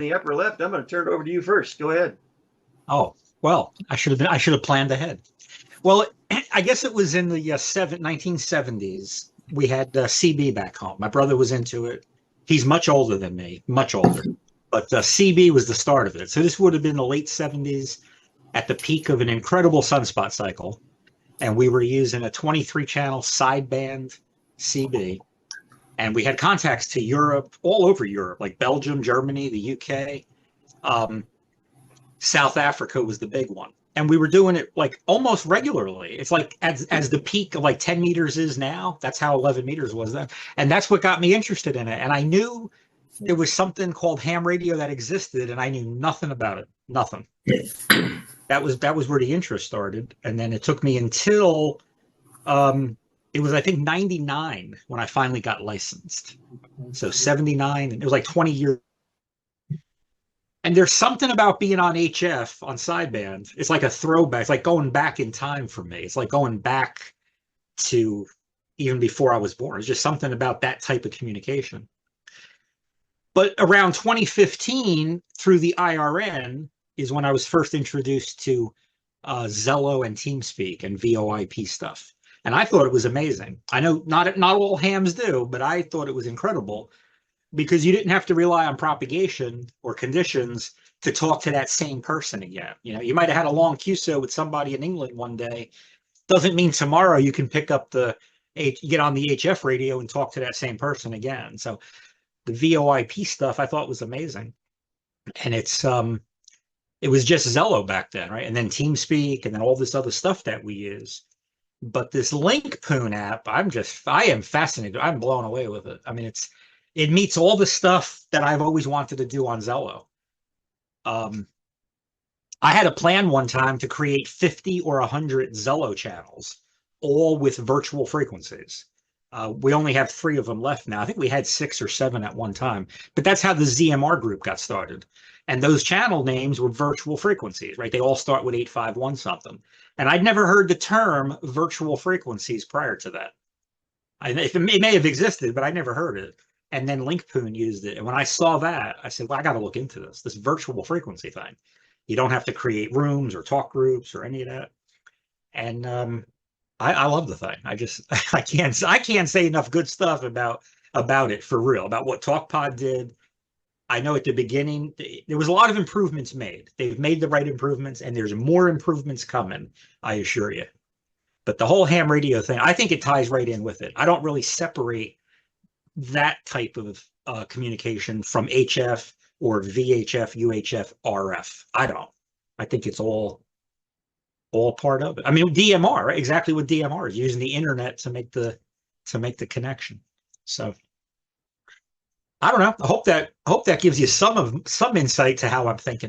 the upper left. I'm going to turn it over to you first. Go ahead. Oh, well, I should have planned ahead. Well, I guess it was in the 1970s. We had CB back home. My brother was into it. He's much older than me, much older. But CB was the start of it. So this would have been the late 70s at the peak of an incredible sunspot cycle. And we were using a 23 channel sideband CB. And we had contacts to Europe, all over Europe, like Belgium, Germany, the UK. Um, South Africa was the big one. And we were doing it like almost regularly. It's like as the peak of like 10 meters is now, that's how 11 meters was then. And that's what got me interested in it. And I knew there was something called ham radio that existed, and I knew nothing about it. Nothing. That was where the interest started. And then it took me until it was I think 99 when I finally got licensed. So 79, and it was like 20 years. And there's something about being on HF on sideband. It's like a throwback. It's like going back in time for me. It's like going back to even before I was born. It's just something about that type of communication. But around 2015, through the IRN, is when I was first introduced to Zello and TeamSpeak and VoIP stuff. And I thought it was amazing. I know not all hams do, but I thought it was incredible because you didn't have to rely on propagation or conditions to talk to that same person again. You know, you might have had a long QSO with somebody in England one day. Doesn't mean tomorrow you can pick up get on the HF radio and talk to that same person again. So the VoIP stuff I thought was amazing. And it was just Zello back then, right? And then TeamSpeak and then all this other stuff that we use. But this Linkpoon app, I am fascinated. I'm blown away with it. I mean, it meets all the stuff that I've always wanted to do on Zello. I had a plan one time to create 50 or 100 Zello channels, all with virtual frequencies. We only have 3 of them left now. I think we had 6 or 7 at one time, but that's how the ZMR group got started. And those channel names were virtual frequencies, right? They all start with 851 something. And I'd never heard the term virtual frequencies prior to that. It may have existed, but I never heard it. And then Linkpoon used it. And when I saw that, I said, well, I got to look into this virtual frequency thing. You don't have to create rooms or talk groups or any of that. And I love the thing. I can't say enough good stuff about it for real, about what Talkpod did. I know at the beginning, there was a lot of improvements made. They've made the right improvements, and there's more improvements coming, I assure you. But the whole ham radio thing, I think it ties right in with it. I don't really separate that type of communication from HF or VHF, UHF, RF. I don't. I think it's all part of it. I mean, DMR, right? Exactly what DMR is, using the internet to make the connection. So I don't know. I hope that gives you some insight to how I'm thinking.